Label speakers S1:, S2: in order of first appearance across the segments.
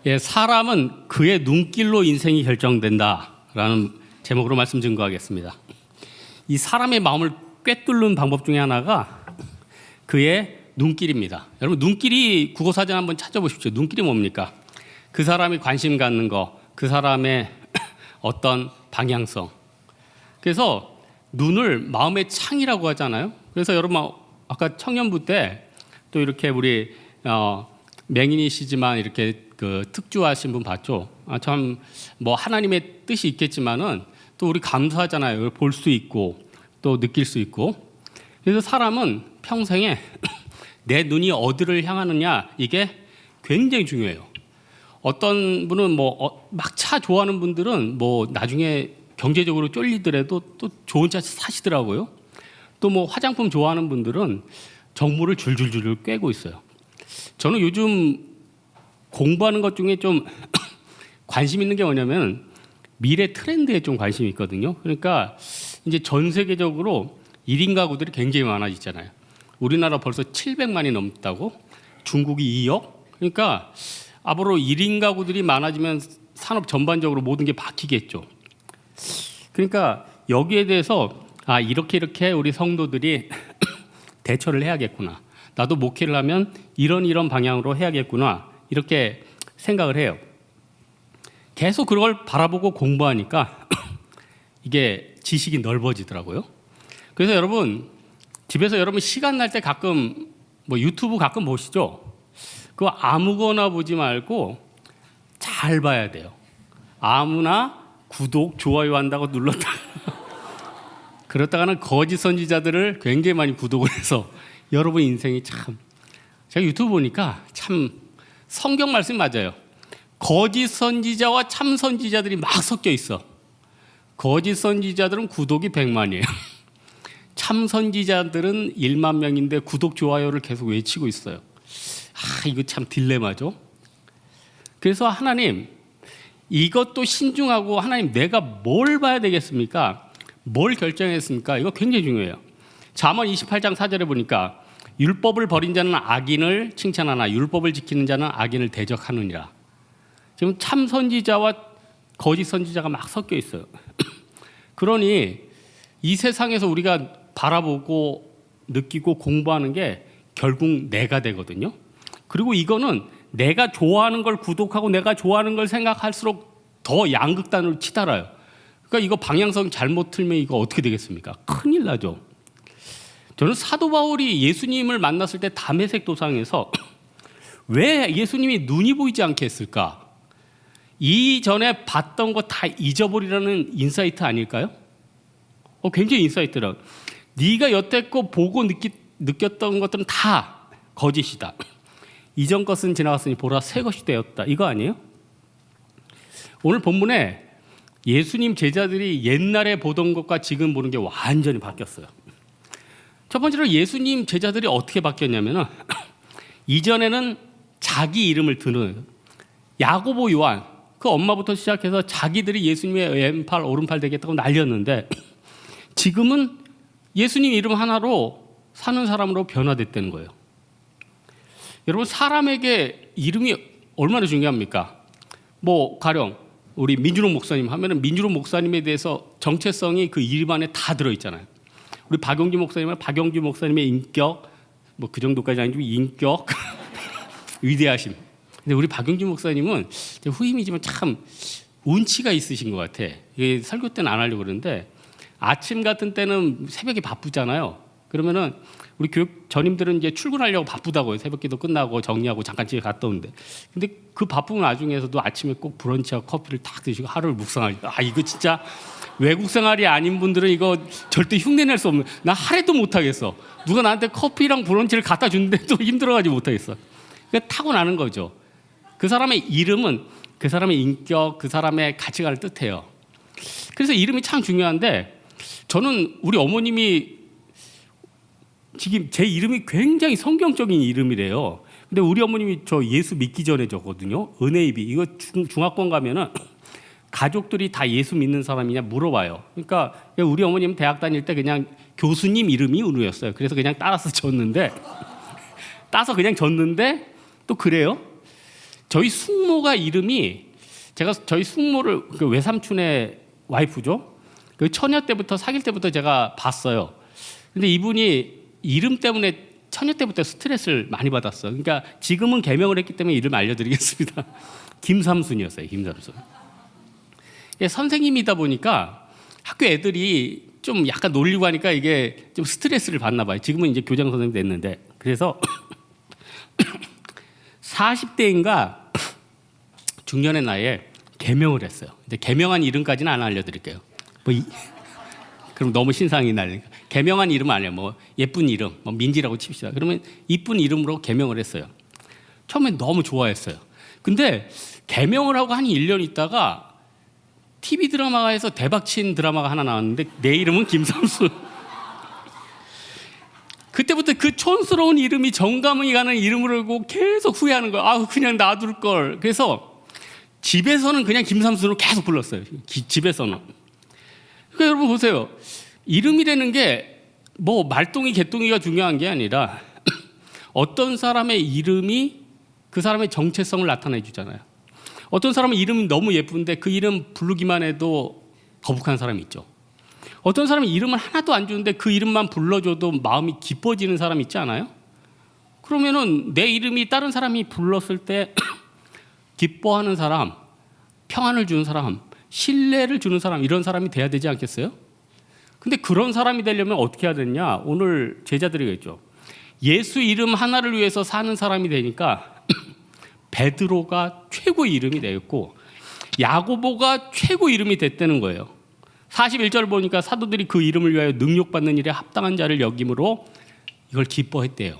S1: 예, 사람은 그의 눈길로 인생이 결정된다라는 제목으로 말씀 증거하겠습니다. 이 사람의 마음을 꿰뚫는 방법 중에 하나가 그의 눈길입니다. 여러분, 눈길이 국어사전 한번 찾아보십시오. 눈길이 뭡니까? 그 사람이 관심 갖는 거, 그 사람의 어떤 방향성. 그래서 눈을 마음의 창이라고 하잖아요. 그래서 여러분, 아까 청년부 때 또 이렇게 우리 맹인이시지만 이렇게 그 특주하신 분 봤죠? 참 뭐 하나님의 뜻이 있겠지만은 또 우리 감사하잖아요. 볼 수 있고 또 느낄 수 있고. 그래서 사람은 평생에 내 눈이 어디를 향하느냐, 이게 굉장히 중요해요. 어떤 분은 뭐 막 차 좋아하는 분들은 뭐 나중에 경제적으로 쫄리더라도 또 좋은 차 사시더라고요. 또 뭐 화장품 좋아하는 분들은 정보를 줄줄줄 꿰고 있어요. 저는 요즘 공부하는 것 중에 좀 관심 있는 게 뭐냐면 미래 트렌드에 좀 관심이 있거든요. 그러니까 이제 전 세계적으로 1인 가구들이 굉장히 많아지잖아요. 우리나라 벌써 700만이 넘다고, 중국이 2억. 그러니까 앞으로 1인 가구들이 많아지면 산업 전반적으로 모든 게 바뀌겠죠. 그러니까 여기에 대해서 이렇게 우리 성도들이 대처를 해야겠구나. 나도 목회를 하면 이런 방향으로 해야겠구나. 이렇게 생각을 해요. 계속 그걸 바라보고 공부하니까 이게 지식이 넓어지더라고요. 그래서 여러분, 집에서 여러분 시간 날 때 가끔 뭐 유튜브 가끔 보시죠? 그거 아무거나 보지 말고 잘 봐야 돼요. 아무나 구독, 좋아요 한다고 눌렀다. 그렇다가는 거짓 선지자들을 굉장히 많이 구독을 해서 여러분 인생이 참, 제가 유튜브 보니까 참 성경 말씀이 맞아요. 거짓 선지자와 참 선지자들이 막 섞여 있어. 거짓 선지자들은 구독이 100만이에요. 참 선지자들은 1만 명인데 구독, 좋아요를 계속 외치고 있어요. 이거 참 딜레마죠. 그래서 하나님, 이것도 신중하고, 하나님 내가 뭘 봐야 되겠습니까? 뭘 결정했습니까? 이거 굉장히 중요해요. 잠언 28장 4절에 보니까 율법을 버린 자는 악인을 칭찬하나 율법을 지키는 자는 악인을 대적하느니라. 지금 참 선지자와 거짓 선지자가 막 섞여 있어요. 그러니 이 세상에서 우리가 바라보고 느끼고 공부하는 게 결국 내가 되거든요. 그리고 이거는 내가 좋아하는 걸 구독하고 내가 좋아하는 걸 생각할수록 더 양극단으로 치달아요. 그러니까 이거 방향성 잘못 틀면 이거 어떻게 되겠습니까? 큰일 나죠. 저는 사도 바울이 예수님을 만났을 때 다메섹 도상에서 왜 예수님이 눈이 보이지 않게 했을까? 이전에 봤던 거 다 잊어버리라는 인사이트 아닐까요? 굉장히 인사이트라. 네가 여태껏 보고 느꼈던 것들은 다 거짓이다. 이전 것은 지나갔으니 보라 새 것이 되었다. 이거 아니에요? 오늘 본문에 예수님 제자들이 옛날에 보던 것과 지금 보는 게 완전히 바뀌었어요. 첫 번째로 예수님 제자들이 어떻게 바뀌었냐면은 이전에는 자기 이름을 드는 야고보, 요한, 그 엄마부터 시작해서 자기들이 예수님의 왼팔 오른팔 되겠다고 날렸는데 지금은 예수님 이름 하나로 사는 사람으로 변화됐다는 거예요. 여러분, 사람에게 이름이 얼마나 중요합니까? 뭐 가령 우리 민주롱 목사님 하면은 민주롱 목사님에 대해서 정체성이 그 이름 안에 다 들어있잖아요. 우리 박용규 목사님은 박용규 목사님의 인격, 뭐 그 정도까지 아니지만 인격, 위대하심. 근데 우리 박용규 목사님은 후임이지만 참 운치가 있으신 것 같아. 이게 설교 때는 안 하려고 그러는데 아침 같은 때는 새벽에 바쁘잖아요. 그러면은 우리 교육 전임들은 이제 출근하려고 바쁘다고요. 새벽기도 끝나고 정리하고 잠깐 집에 갔다 오는데. 근데 그 바쁜 와중에서도 아침에 꼭 브런치하고 커피를 딱 드시고 하루를 묵상하니까 이거 진짜 외국 생활이 아닌 분들은 이거 절대 흉내낼 수 없는. 나 하루도 못하겠어. 누가 나한테 커피랑 브런치를 갖다 주는데도 힘들어가지고 못하겠어. 그러니까 타고나는 거죠. 그 사람의 이름은 그 사람의 인격, 그 사람의 가치관을 뜻해요. 그래서 이름이 참 중요한데 저는 우리 어머님이 지금 제 이름이 굉장히 성경적인 이름이래요. 근데 우리 어머님이 저 예수 믿기 전에 졌거든요. 은혜입이. 이거 중학원 가면은 가족들이 다 예수 믿는 사람이냐 물어봐요. 그러니까 우리 어머님은 대학 다닐 때 그냥 교수님 이름이 은우였어요. 그래서 그냥 따라서 졌는데 또 그래요. 저희 숙모가 이름이, 제가 저희 숙모를 그 외삼촌의 와이프죠. 그 처녀 때부터 사귈 때부터 제가 봤어요. 근데 이분이 이름 때문에 처녀 때부터 스트레스를 많이 받았어요. 그러니까 지금은 개명을 했기 때문에 이름 알려드리겠습니다. 김삼순이었어요. 김삼순. 선생님이다 보니까 학교 애들이 좀 약간 놀리고 하니까 이게 좀 스트레스를 받나 봐요. 지금은 이제 교장 선생님 됐는데. 그래서 40대인가 중년의 나이에 개명을 했어요. 이제 개명한 이름까지는 안 알려드릴게요. 그럼 너무 신상이 날리니까. 개명한 이름 아니에요. 뭐 예쁜 이름, 뭐 민지라고 칩시다. 그러면 이쁜 이름으로 개명을 했어요. 처음엔 너무 좋아했어요. 근데 개명을 하고 한 1년 있다가 TV 드라마에서 대박친 드라마가 하나 나왔는데 내 이름은 김삼순. 그때부터 그 촌스러운 이름이 정감이 가는 이름으로 계속 후회하는 거예요. 아, 그냥 놔둘 걸. 그래서 집에서는 그냥 김삼순으로 계속 불렀어요. 집에서는. 그러니까 여러분 보세요. 이름이라는 게 뭐 말똥이 개똥이가 중요한 게 아니라 어떤 사람의 이름이 그 사람의 정체성을 나타내 주잖아요. 어떤 사람은 이름이 너무 예쁜데 그 이름 부르기만 해도 거북한 사람이 있죠. 어떤 사람은 이름을 하나도 안 주는데 그 이름만 불러줘도 마음이 기뻐지는 사람 있지 않아요? 그러면은 내 이름이 다른 사람이 불렀을 때 기뻐하는 사람, 평안을 주는 사람, 신뢰를 주는 사람, 이런 사람이 돼야 되지 않겠어요? 근데 그런 사람이 되려면 어떻게 해야 되냐? 오늘 제자들이겠죠. 예수 이름 하나를 위해서 사는 사람이 되니까 베드로가 최고 이름이 되었고 야고보가 최고 이름이 됐다는 거예요. 41절 보니까 사도들이 그 이름을 위하여 능력받는 일에 합당한 자를 여김으로 이걸 기뻐했대요.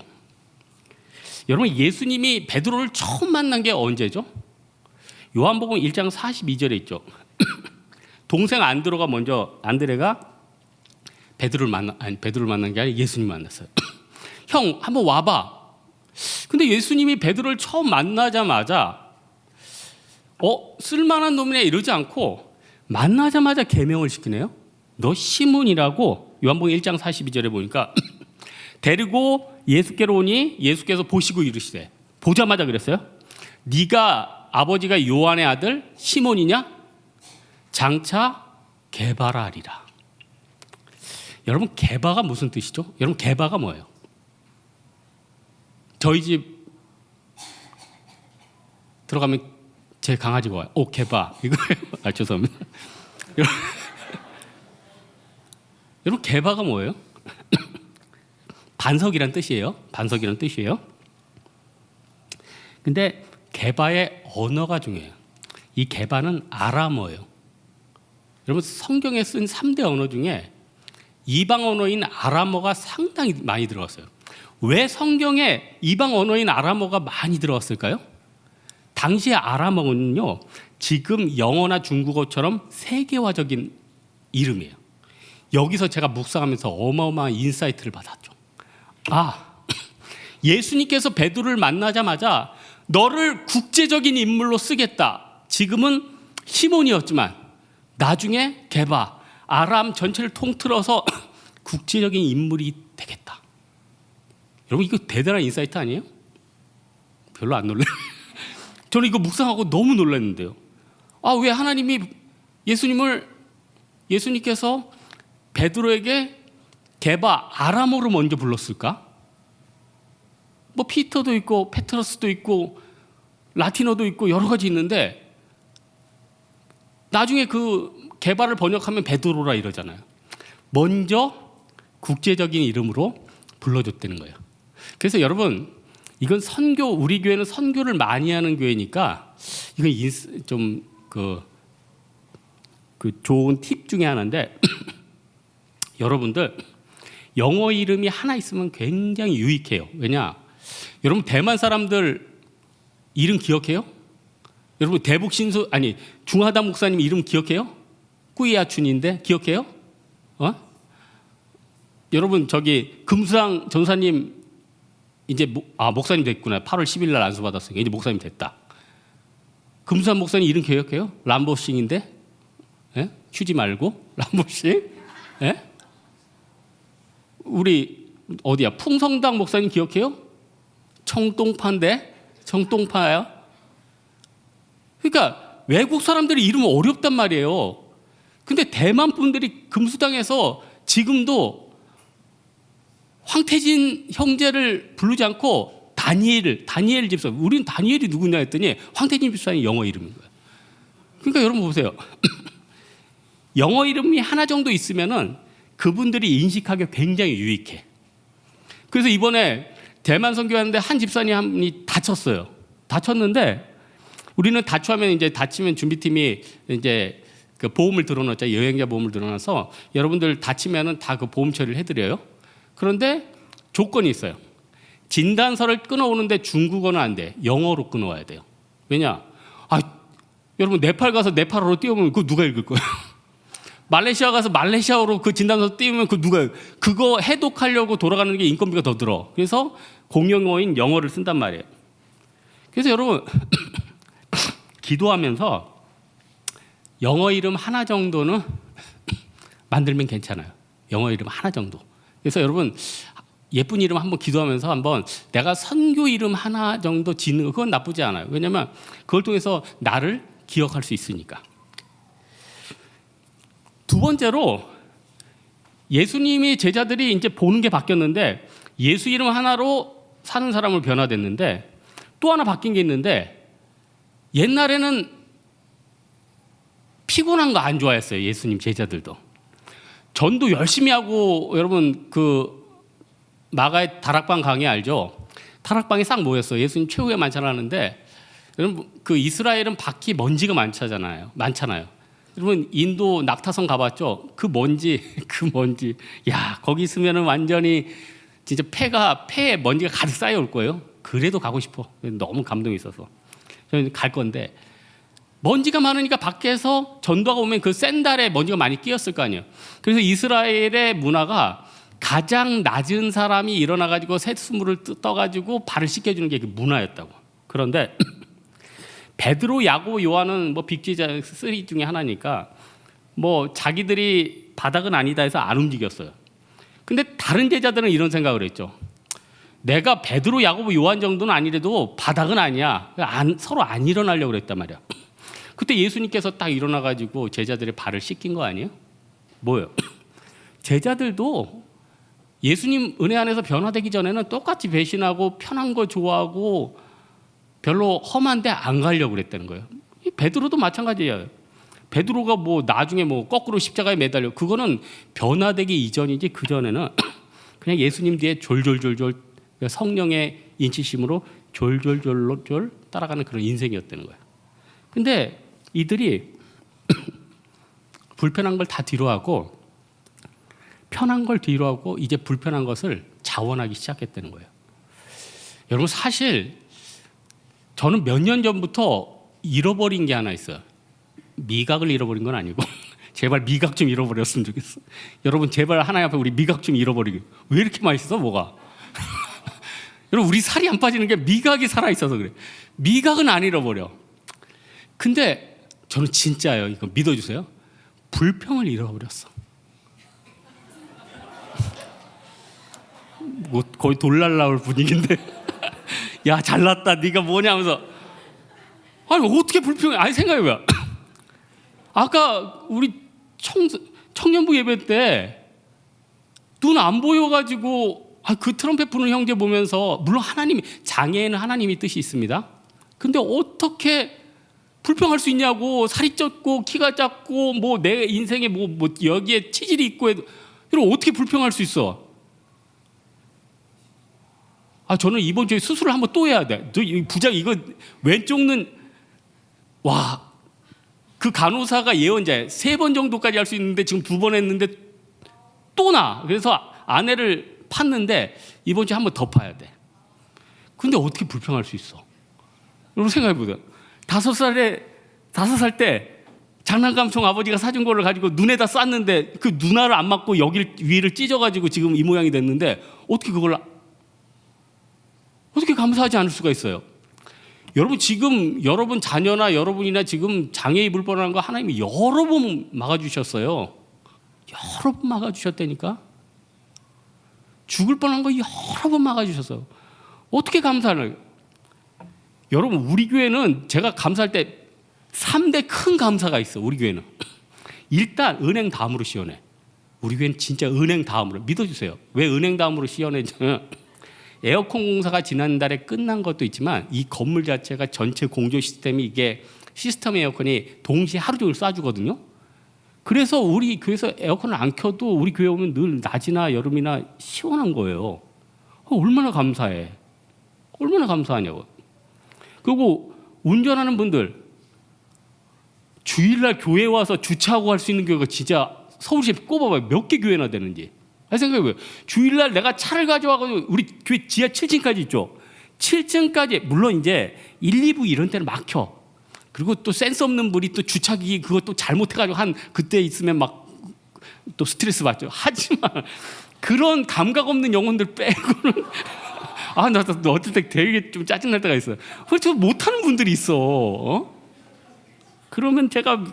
S1: 여러분, 예수님이 베드로를 처음 만난 게 언제죠? 요한복음 1장 42절에 있죠. 동생 안드레가 베드로를 만난 게 아니라 예수님 만났어요. 형, 한번 와봐. 근데 예수님이 베드로를 처음 만나자마자 쓸만한 놈이네 이러지 않고 만나자마자 계명을 시키네요. 너 시몬이라고 요한복음 1장 42절에 보니까 데리고 예수께로 오니 예수께서 보시고 이르시되, 보자마자 그랬어요. 네가 아버지가 요한의 아들 시몬이냐? 장차 게바라 하리라. 여러분, 게바가 무슨 뜻이죠? 여러분, 게바가 뭐예요? 저희 집 들어가면 제 강아지가 와요. 오, 게바 이거예요. 아, 죄송합니다. 여러분, 게바가 뭐예요? 반석이란 뜻이에요. 반석이란 뜻이에요. 근데 게바의 언어가 중요해요. 이 게바는 아람어예요. 여러분, 성경에 쓴 3대 언어 중에 이방 언어인 아람어가 상당히 많이 들어갔어요. 왜 성경에 이방 언어인 아람어가 많이 들어갔을까요? 당시의 아람어는요, 지금 영어나 중국어처럼 세계화적인 이름이에요. 여기서 제가 묵상하면서 어마어마한 인사이트를 받았죠. 예수님께서 베드로를 만나자마자 너를 국제적인 인물로 쓰겠다. 지금은 시몬이었지만 나중에 게바, 아람 전체를 통틀어서 국제적인 인물이 되겠다. 여러분, 이거 대단한 인사이트 아니에요? 별로 안 놀라요. 저는 이거 묵상하고 너무 놀랐는데요. 왜 하나님이 예수님께서 베드로에게 게바, 아람어로 먼저 불렀을까? 뭐 피터도 있고 페트러스도 있고 라틴어도 있고 여러 가지 있는데 나중에 그 게바를 번역하면 베드로라 이러잖아요. 먼저 국제적인 이름으로 불러줬다는 거예요. 그래서 여러분, 이건 우리 교회는 선교를 많이 하는 교회니까 이건 좀 좋은 팁 중에 하나인데 여러분들 영어 이름이 하나 있으면 굉장히 유익해요. 왜냐? 여러분, 대만 사람들 이름 기억해요? 여러분, 중하다 목사님 이름 기억해요? 꾸이아춘인데 기억해요? 여러분, 저기 금수랑 전사님 이제 목사님 됐구나. 8월 10일 날 안수 받았으니까 이제 목사님 됐다. 금수한 목사님 이름 기억해요? 람보싱인데? 예? 휴지 말고 람보싱? 예? 우리 어디야? 풍성당 목사님 기억해요? 청동파인데? 청동파야? 그러니까 외국 사람들이 이름 어렵단 말이에요. 근데 대만 분들이 금수당에서 지금도 황태진 형제를 부르지 않고 다니엘 집사, 우리는 다니엘이 누구냐 했더니 황태진 집사의 영어 이름인 거예요. 그러니까 여러분 보세요. 영어 이름이 하나 정도 있으면은 그분들이 인식하기 굉장히 유익해. 그래서 이번에 대만 선교하는데 한 집사님 한 분이 다쳤어요. 다쳤는데 우리는 다치면 이제 다치면 준비팀이 이제 그 보험을 들어놨죠. 여행자 보험을 들어놔서 여러분들 다치면은 다 그 보험 처리를 해드려요. 그런데 조건이 있어요. 진단서를 끊어오는데 중국어는 안 돼. 영어로 끊어와야 돼요. 왜냐? 여러분 네팔 가서 네팔어로 띄우면 그거 누가 읽을 거예요? 말레이시아 가서 말레이시아어로 그 진단서 띄우면 그거 해독하려고 돌아가는 게 인건비가 더 들어. 그래서 공용어인 영어를 쓴단 말이에요. 그래서 여러분 기도하면서 영어 이름 하나 정도는 만들면 괜찮아요. 영어 이름 하나 정도. 그래서 여러분 예쁜 이름 한번 기도하면서 한번 내가 선교 이름 하나 정도 짓는 거 그건 나쁘지 않아요. 왜냐하면 그걸 통해서 나를 기억할 수 있으니까. 두 번째로 예수님이 제자들이 이제 보는 게 바뀌었는데 예수 이름 하나로 사는 사람을 변화됐는데 또 하나 바뀐 게 있는데 옛날에는 피곤한 거 안 좋아했어요. 예수님 제자들도. 전도 열심히 하고 여러분 그 마가의 다락방 강의 알죠? 다락방에 싹 모였어요. 예수님 최후의 만찬을 하는데 여러분 그 이스라엘은 밖이 먼지가 많잖아요. 여러분 인도 낙타성 가봤죠? 그 먼지 야 거기 있으면은 완전히 진짜 폐에 먼지가 가득 쌓여올 거예요. 그래도 가고 싶어. 너무 감동이 있어서 저는 갈 건데 먼지가 많으니까 밖에서 전도하고 오면 그 샌달에 먼지가 많이 끼었을 거 아니에요. 그래서 이스라엘의 문화가 가장 낮은 사람이 일어나가지고 새수물을 떠가지고 발을 씻겨주는 게 그 문화였다고. 그런데 베드로, 야고보, 요한은 뭐 빅지자 3 중에 하나니까 뭐 자기들이 바닥은 아니다 해서 안 움직였어요. 근데 다른 제자들은 이런 생각을 했죠. 내가 베드로, 야고보, 요한 정도는 아니래도 바닥은 아니야. 서로 안 일어나려고 그랬단 말이야. 그때 예수님께서 딱 일어나가지고 제자들의 발을 씻긴 거 아니에요? 뭐예요? 제자들도 예수님 은혜 안에서 변화되기 전에는 똑같이 배신하고 편한 거 좋아하고 별로 험한데 안 가려고 그랬다는 거예요. 베드로도 마찬가지예요. 베드로가 뭐 나중에 뭐 거꾸로 십자가에 매달려 그거는 변화되기 이전이지 그 전에는 그냥 예수님 뒤에 졸졸졸졸 성령의 인치심으로 졸졸졸졸 따라가는 그런 인생이었다는 거예요. 근데 이들이 불편한 걸 다 뒤로 하고 편한 걸 뒤로 하고 이제 불편한 것을 자원하기 시작했다는 거예요. 여러분 사실 저는 몇 년 전부터 잃어버린 게 하나 있어요. 미각을 잃어버린 건 아니고 제발 미각 좀 잃어버렸으면 좋겠어. 여러분 제발 하나님 앞에 우리 미각 좀 잃어버리게. 왜 이렇게 맛있어 뭐가? 여러분 우리 살이 안 빠지는 게 미각이 살아있어서 그래. 미각은 안 잃어버려. 근데 저는 진짜예요. 이거 믿어주세요. 불평을 잃어버렸어. 뭐 거의 돌날 나올 분위기인데 야 잘났다 네가 뭐냐 하면서 아니 어떻게 불평해. 아니 생각해봐요. 아까 우리 청년부 예배 때 눈 안 보여가지고 그 트럼펫 부는 형제 보면서 물론 하나님이 장애에는 하나님이 뜻이 있습니다. 근데 어떻게 불평할 수 있냐고. 살이 쪘고 키가 작고 뭐 내 인생에 뭐 여기에 치질이 있고 해도 이런 어떻게 불평할 수 있어. 저는 이번 주에 수술을 한번 또 해야 돼. 부장 이거 왼쪽 눈 와 그 간호사가 예언자예요. 3번 정도까지 할 수 있는데 지금 2번 했는데 또 나. 그래서 아내를 팠는데 이번 주에 한번 더 파야 돼. 근데 어떻게 불평할 수 있어? 여러분 생각해보세요. 5살 때 장난감총 아버지가 사준 거를 가지고 눈에다 쐈는데 그 눈알을 안 맞고 여기 위를 찢어가지고 지금 이 모양이 됐는데 어떻게 감사하지 않을 수가 있어요? 여러분 지금 여러분 자녀나 여러분이나 지금 장애 입을 뻔한 거 하나님이 여러 번 막아주셨어요. 여러 번 막아주셨다니까. 죽을 뻔한 거 여러 번 막아주셨어요. 어떻게 감사를? 여러분 우리 교회는 제가 감사할 때 3대 큰 감사가 있어. 우리 교회는 일단 은행 다음으로 시원해. 우리 교회는 진짜 은행 다음으로, 믿어주세요. 왜 은행 다음으로 시원해지냐면 에어컨 공사가 지난달에 끝난 것도 있지만 이 건물 자체가 전체 공조 시스템이, 이게 시스템 에어컨이 동시에 하루 종일 쏴주거든요. 그래서 우리 교회에서 에어컨을 안 켜도 우리 교회 오면 늘 낮이나 여름이나 시원한 거예요. 얼마나 감사해. 얼마나 감사하냐고. 그리고 운전하는 분들, 주일날 교회 와서 주차하고 할 수 있는 교회가 진짜 서울시에 꼽아봐요. 몇 개 교회나 되는지. 생각해봐요. 주일날 내가 차를 가져와가지고, 우리 교회 지하 7층까지 있죠. 7층까지, 물론 이제 1, 2부 이런 때는 막혀. 그리고 또 센스 없는 분이 또 주차기 그것도 잘못해가지고 한 그때 있으면 막 또 스트레스 받죠. 하지만 그런 감각 없는 영혼들 빼고는 나 어떨 때 되게 좀 짜증날 때가 있어요. 그렇죠. 못하는 분들이 있어. 그러면 제가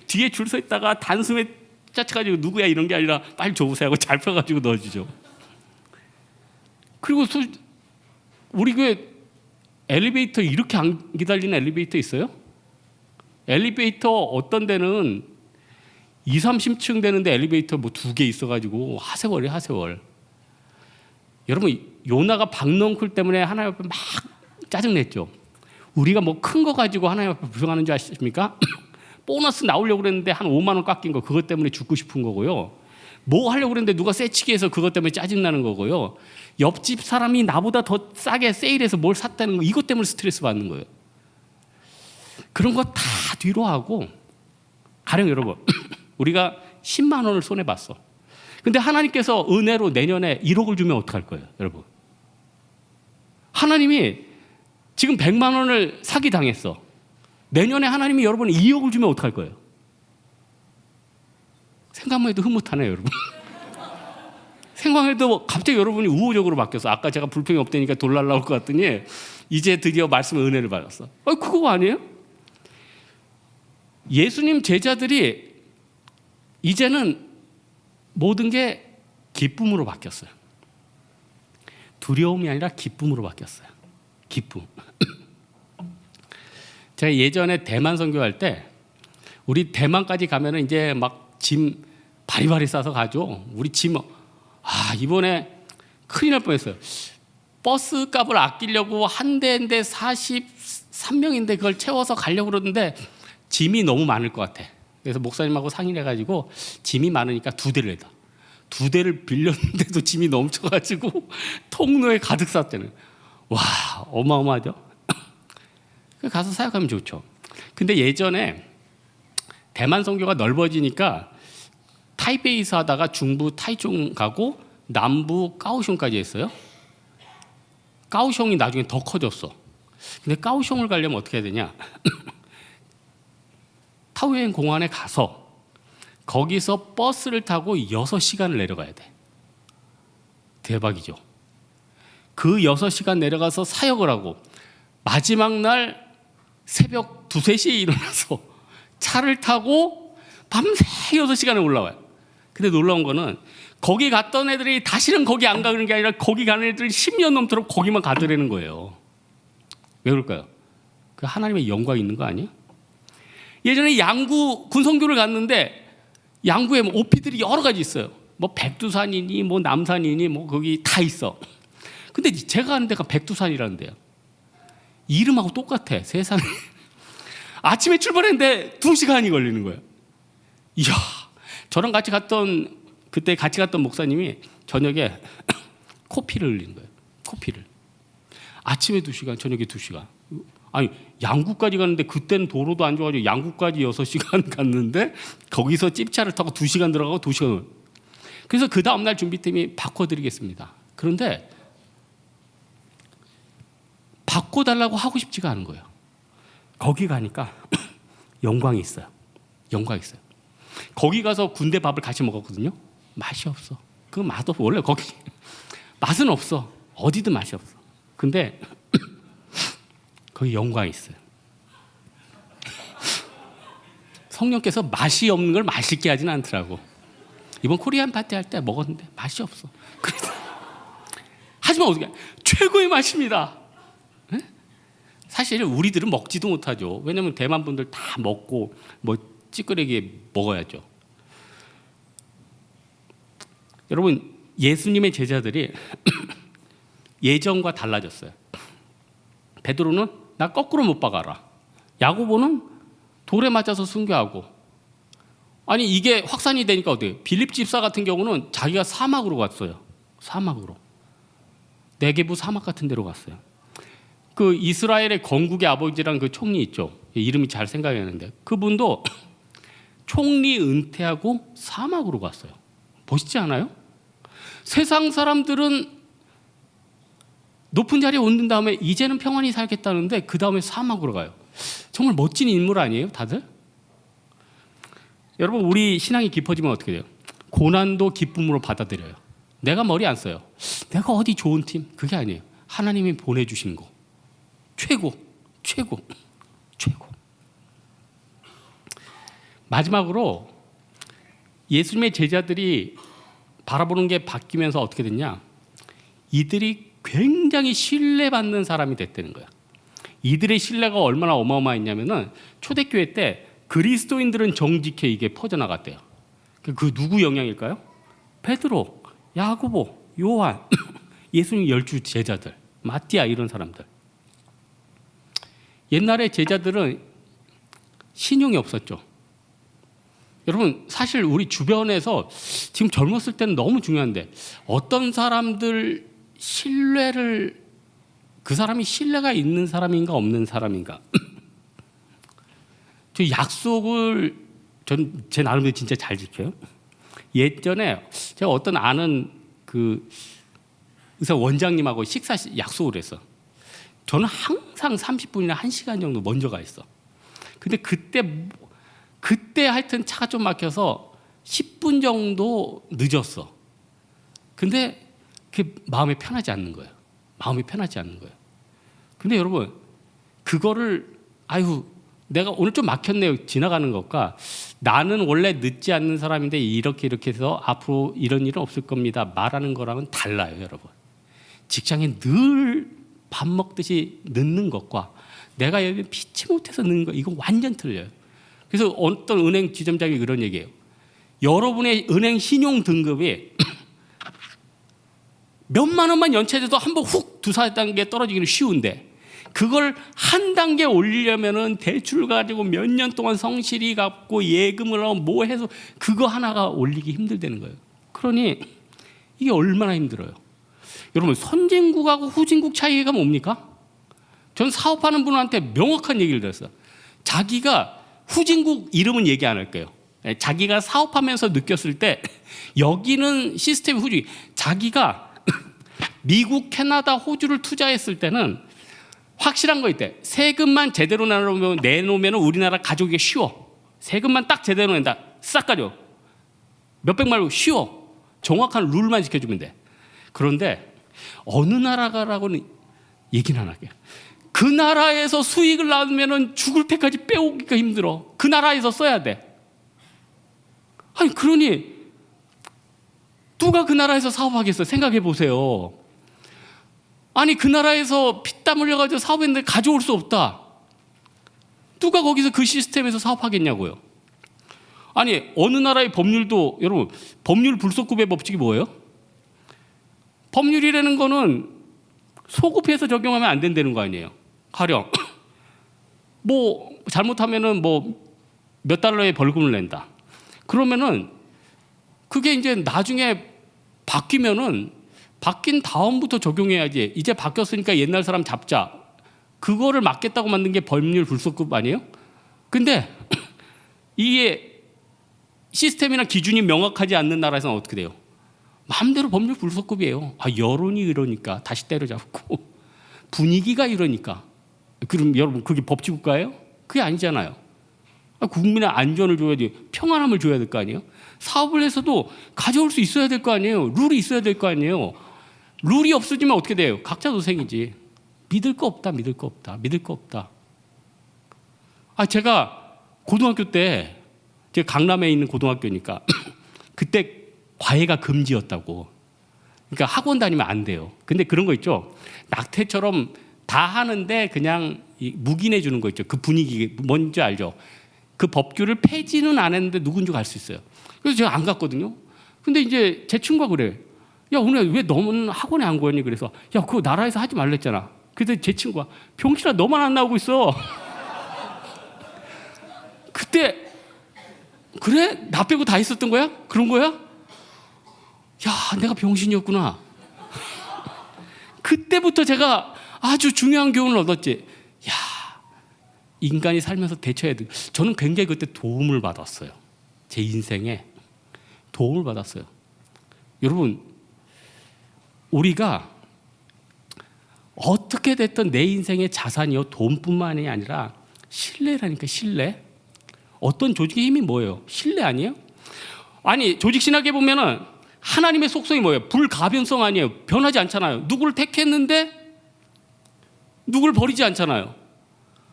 S1: 뒤에 줄 서 있다가 단숨에 짜쳐가지고 누구야 이런 게 아니라 빨리 줘보세요 하고 잘 펴가지고 넣어주죠. 그리고 우리 교회 엘리베이터 이렇게 안 기다리는 엘리베이터 있어요? 엘리베이터 어떤 데는 2, 30층 되는데 엘리베이터 뭐 2개 있어가지고 하세월이에요, 하세월. 여러분, 요나가 박넝쿨 때문에 하나님 앞에 막 짜증냈죠. 우리가 뭐 큰 거 가지고 하나님 앞에 불평하는 줄 아십니까? 보너스 나오려고 그랬는데 한 5만 원 깎인 거, 그것 때문에 죽고 싶은 거고요. 뭐 하려고 그랬는데 누가 세치기 해서 그것 때문에 짜증나는 거고요. 옆집 사람이 나보다 더 싸게 세일해서 뭘 샀다는 거, 이것 때문에 스트레스 받는 거예요. 그런 거 다 뒤로 하고, 가령 여러분 우리가 10만 원을 손해봤어. 근데 하나님께서 은혜로 내년에 1억을 주면 어떡할 거예요, 여러분? 하나님이 지금 100만 원을 사기당했어. 내년에 하나님이 여러분이 2억을 주면 어떡할 거예요? 생각만 해도 흐뭇하네요, 여러분. 생각만 해도 갑자기 여러분이 우호적으로 바뀌었어. 아까 제가 불평이 없다니까 돌 날라올 것 같더니 이제 드디어 말씀의 은혜를 받았어. 그거 아니에요? 예수님 제자들이 이제는 모든 게 기쁨으로 바뀌었어요. 두려움이 아니라 기쁨으로 바뀌었어요. 기쁨. 제가 예전에 대만 선교할 때, 우리 대만까지 가면은 이제 막 짐 바리바리 싸서 가죠. 우리 짐, 이번에 큰일 날 뻔했어요. 버스 값을 아끼려고 한 대인데 43명인데 그걸 채워서 가려고 그러는데 짐이 너무 많을 것 같아. 그래서 목사님하고 상의를 해가지고 짐이 많으니까 2대를 내다. 2대를 빌렸는데도 짐이 넘쳐가지고 통로에 가득 쌌대는. 와, 어마어마하죠? 가서 사역하면 좋죠. 근데 예전에 대만 선교가 넓어지니까 타이베이에서 하다가 중부 타이중 가고 남부 까오숑까지 했어요. 까오숑이 나중에 더 커졌어. 근데 까오숑을 가려면 어떻게 해야 되냐? 타오유엔 공항에 가서 거기서 버스를 타고 6시간을 내려가야 돼. 대박이죠. 그 6시간 내려가서 사역을 하고 마지막 날 새벽 2, 3시에 일어나서 차를 타고 밤새 6시간을 올라와요. 근데 놀라운 거는 거기 갔던 애들이 다시는 거기 안 가는 게 아니라 거기 가는 애들이 10년 넘도록 거기만 가더라는 거예요. 왜 그럴까요? 그 하나님의 영광이 있는 거 아니에요? 예전에 양구 군성교를 갔는데 양구에 뭐 오피들이 여러 가지 있어요. 뭐 백두산이니 뭐 남산이니 뭐 거기 다 있어. 근데 제가 가는 데가 백두산이라는 데야. 이름하고 똑같아, 세상에. 아침에 출발했는데 2시간이 걸리는 거예요. 이야, 저랑 그때 같이 갔던 목사님이 저녁에 코피를 흘리는 거예요. 코피를. 아침에 2시간, 저녁에 2시간. 아니, 양구까지 갔는데 그때는 도로도 안 좋아가지고 양구까지 6시간 갔는데 거기서 찝차를 타고 2시간 들어가고 2시간. 그래서 그 다음날 준비팀이 바꿔드리겠습니다. 그런데 바꿔달라고 하고 싶지가 않은 거예요. 거기 가니까 영광이 있어요. 영광이 있어요. 거기 가서 군대 밥을 같이 먹었거든요. 맛이 없어. 그 맛도 원래 거기 맛은 없어. 어디든 맛이 없어. 근데 거기 영광이 있어요. 성령께서 맛이 없는 걸 맛있게 하진 않더라고. 이번 코리안 파티 할 때 먹었는데 맛이 없어. 그래서 하지만 어떻게 최고의 맛입니다. 네? 사실 우리들은 먹지도 못하죠. 왜냐하면 대만 분들 다 먹고 뭐 찌끄레기 먹어야죠. 여러분, 예수님의 제자들이 예전과 달라졌어요. 베드로는 나 거꾸로 못 박아라. 야고보는 돌에 맞아서 순교하고. 아니 이게 확산이 되니까 어때요? 빌립 집사 같은 경우는 자기가 사막으로 갔어요. 사막으로. 네게부 사막 같은 데로 갔어요. 그 이스라엘의 건국의 아버지란 그 총리 있죠. 이름이 잘 생각이 나는데 그분도 총리 은퇴하고 사막으로 갔어요. 멋있지 않아요? 세상 사람들은 높은 자리에 오른 다음에 이제는 평안히 살겠다는데 그 다음에 사막으로 가요. 정말 멋진 인물 아니에요, 다들? 여러분, 우리 신앙이 깊어지면 어떻게 돼요? 고난도 기쁨으로 받아들여요. 내가 머리 안 써요. 내가 어디 좋은 팀? 그게 아니에요. 하나님이 보내주신 거. 최고, 최고, 최고. 마지막으로 예수님의 제자들이 바라보는 게 바뀌면서 어떻게 됐냐? 이들이 굉장히 신뢰받는 사람이 됐다는 거야. 이들의 신뢰가 얼마나 어마어마했냐면은 초대교회 때 그리스도인들은 정직해 이게 퍼져나갔대요. 그 누구 영향일까요? 베드로, 야고보, 요한, 예수님 12 제자들, 마띠아 이런 사람들. 옛날에 제자들은 신용이 없었죠. 여러분 사실 우리 주변에서 지금 젊었을 때는 너무 중요한데 어떤 사람들 신뢰를 그 사람이 신뢰가 있는 사람인가 없는 사람인가 저 약속을 전 제 나름대로 진짜 잘 지켜요. 예전에 제가 어떤 아는 그 의사 원장님하고 식사 약속을 했어. 저는 항상 30분이나 1시간 정도 먼저 가 있어. 근데 그때 하여튼 차가 좀 막혀서 10분 정도 늦었어. 근데 그게 마음이 편하지 않는 거예요. 마음이 편하지 않는 거예요. 근데 여러분 그거를 아유 내가 오늘 좀 막혔네요 지나가는 것과 나는 원래 늦지 않는 사람인데 이렇게 해서 앞으로 이런 일은 없을 겁니다 말하는 거랑은 달라요. 여러분 직장에 늘 밥 먹듯이 늦는 것과 내가 여기 피치 못해서 늦는 거 이거 완전 틀려요. 그래서 어떤 은행 지점장이 그런 얘기해요. 여러분의 은행 신용 등급이 몇만 원만 연체돼도 한번 훅 두세 단계 떨어지기는 쉬운데 그걸 한 단계 올리려면은 대출 가지고 몇 년 동안 성실히 갚고 예금을 하고 뭐 해서 그거 하나가 올리기 힘들다는 거예요. 그러니 이게 얼마나 힘들어요. 여러분 선진국하고 후진국 차이가 뭡니까? 전 사업하는 분한테 명확한 얘기를 들었어요. 자기가 후진국 이름은 얘기 안 할게요. 자기가 사업하면서 느꼈을 때 여기는 시스템이 후진. 자기가 미국, 캐나다, 호주를 투자했을 때는 확실한 거 있대. 세금만 제대로 내놓으면 우리나라 가져오기가 쉬워. 세금만 딱 제대로 낸다. 싹 가져. 몇백 말고 쉬워. 정확한 룰만 지켜주면 돼. 그런데 어느 나라가라고는 얘기는 안 할게요. 그 나라에서 수익을 낳으면 죽을 때까지 빼오기가 힘들어. 그 나라에서 써야 돼. 아니 그러니 누가 그 나라에서 사업하겠어요? 생각해 보세요. 아니 그 나라에서 피땀 흘려가지고 사업했는데 가져올 수 없다. 누가 거기서 그 시스템에서 사업하겠냐고요. 아니 어느 나라의 법률도 여러분 법률 불속급의 법칙이 뭐예요? 법률이라는 거는 소급해서 적용하면 안 된다는 거 아니에요. 가령 뭐 잘못하면은 뭐 몇 달러의 벌금을 낸다. 그러면은 그게 이제 나중에 바뀌면은 바뀐 다음부터 적용해야지. 이제 바뀌었으니까 옛날 사람 잡자. 그거를 막겠다고 만든 게 법률 불속급 아니에요? 근데 이게 시스템이나 기준이 명확하지 않는 나라에서는 어떻게 돼요? 마음대로 법률 불속급이에요. 아, 여론이 이러니까 다시 때려잡고 분위기가 이러니까. 그럼 여러분 그게 법치국가예요? 그게 아니잖아요. 국민의 안전을 줘야 돼요. 평안함을 줘야 될 거 아니에요? 사업을 해서도 가져올 수 있어야 될 거 아니에요? 룰이 있어야 될 거 아니에요? 룰이 없어지면 어떻게 돼요? 각자 도생이지. 믿을 거 없다, 믿을 거 없다, 믿을 거 없다. 아, 제가 고등학교 때 제가 강남에 있는 고등학교니까 그때 과외가 금지였다고. 그러니까 학원 다니면 안 돼요. 근데 그런 거 있죠. 낙태처럼 다 하는데 그냥 묵인해 주는 거 있죠. 그 분위기 뭔지 알죠? 그 법규를 폐지는 안 했는데 누군지 알 수 있어요. 그래서 제가 안 갔거든요. 근데 이제 제 친구가 그래. 야, 오늘 왜 너는 학원에 안 가니? 그래서 야, 그거 나라에서 하지 말랬잖아. 그래서 제 친구가 병신아, 너만 안 나오고 있어. 그때 그래? 나 빼고 다 있었던 거야? 그런 거야? 야, 내가 병신이었구나. 그때부터 제가 아주 중요한 교훈을 얻었지. 야, 인간이 살면서 대처해야 돼. 저는 굉장히 그때 도움을 받았어요. 제 인생에 도움을 받았어요. 여러분, 우리가 어떻게 됐든 내 인생의 자산이요, 돈뿐만이 아니라 신뢰라니까. 신뢰. 어떤 조직의 힘이 뭐예요? 신뢰 아니에요? 아니, 조직 신학에 보면은 하나님의 속성이 뭐예요? 불가변성 아니에요? 변하지 않잖아요. 누구를 택했는데 누구를 버리지 않잖아요.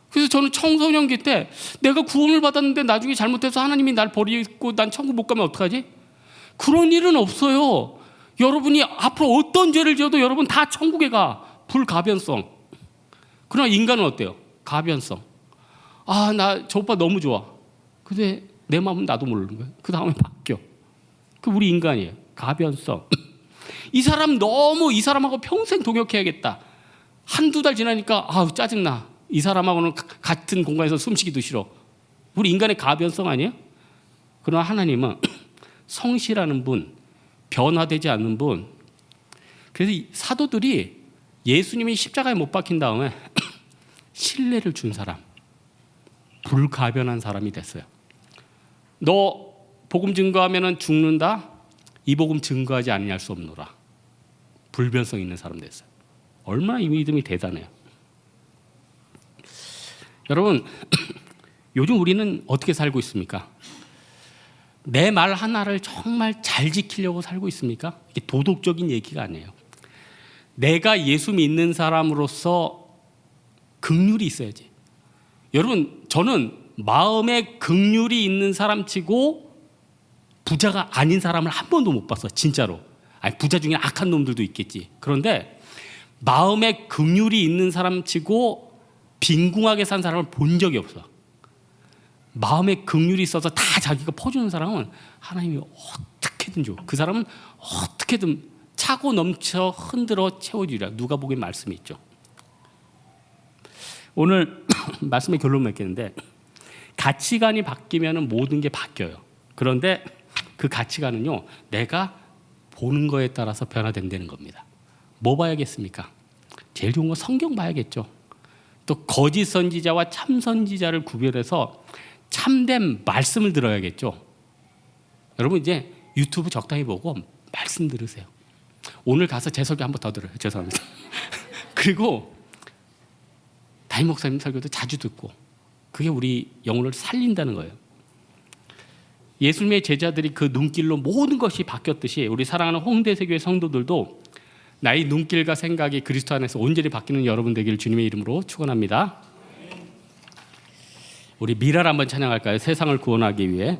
S1: 그래서 저는 청소년기 때 내가 구원을 받았는데 나중에 잘못해서 하나님이 날 버리고 난 천국 못 가면 어떡하지? 그런 일은 없어요. 여러분이 앞으로 어떤 죄를 지어도 여러분 다 천국에 가. 불가변성. 그러나 인간은 어때요? 가변성. 아, 나 저 오빠 너무 좋아. 근데 내 마음은 나도 모르는 거예요. 그 다음에 바뀌어. 그 우리 인간이에요. 가변성. 이 사람 너무 이 사람하고 평생 동역해야겠다. 한두 달 지나니까 아우 짜증나. 이 사람하고는 같은 공간에서 숨쉬기도 싫어. 우리 인간의 가변성 아니에요? 그러나 하나님은 성실하는 분, 변화되지 않는 분. 그래서 이 사도들이 예수님이 십자가에 못 박힌 다음에 신뢰를 준 사람, 불가변한 사람이 됐어요. 너 복음 증거하면 죽는다? 이 복음 증거하지 않느냐 할 수 없노라. 불변성 있는 사람 됐어요. 얼마나 이 믿음이 대단해요. 여러분, 요즘 우리는 어떻게 살고 있습니까? 내 말 하나를 정말 잘 지키려고 살고 있습니까? 이게 도덕적인 얘기가 아니에요. 내가 예수 믿는 사람으로서 긍휼이 있어야지. 여러분, 저는 마음에 긍휼이 있는 사람 치고 부자가 아닌 사람을 한 번도 못 봤어. 진짜로. 아니, 부자 중에 악한 놈들도 있겠지. 그런데 마음에 긍휼이 있는 사람 치고 빈궁하게 산 사람을 본 적이 없어. 마음에 긍휼이 있어서 다 자기가 퍼주는 사람은 하나님이 어떻게든 줘. 그 사람은 어떻게든 차고 넘쳐 흔들어 채워주리라. 누가복음 말씀이 있죠. 오늘 말씀의 결론 맺겠는데, 가치관이 바뀌면 모든 게 바뀌어요. 그런데 그 가치관은요, 내가 보는 거에 따라서 변화된다는 겁니다. 뭐 봐야겠습니까? 제일 좋은 건 성경 봐야겠죠. 또 거짓 선지자와 참 선지자를 구별해서 참된 말씀을 들어야겠죠. 여러분, 이제 유튜브 적당히 보고 말씀 들으세요. 오늘 가서 제 설교 한 번 더 들어요. 죄송합니다. 그리고 담임 목사님 설교도 자주 듣고, 그게 우리 영혼을 살린다는 거예요. 예수님의 제자들이 그 눈길로 모든 것이 바뀌었듯이 우리 사랑하는 홍대세교회 성도들도 나의 눈길과 생각이 그리스도 안에서 온전히 바뀌는 여러분 되기를 주님의 이름으로 축원합니다. 우리 미라를 한번 찬양할까요? 세상을 구원하기 위해.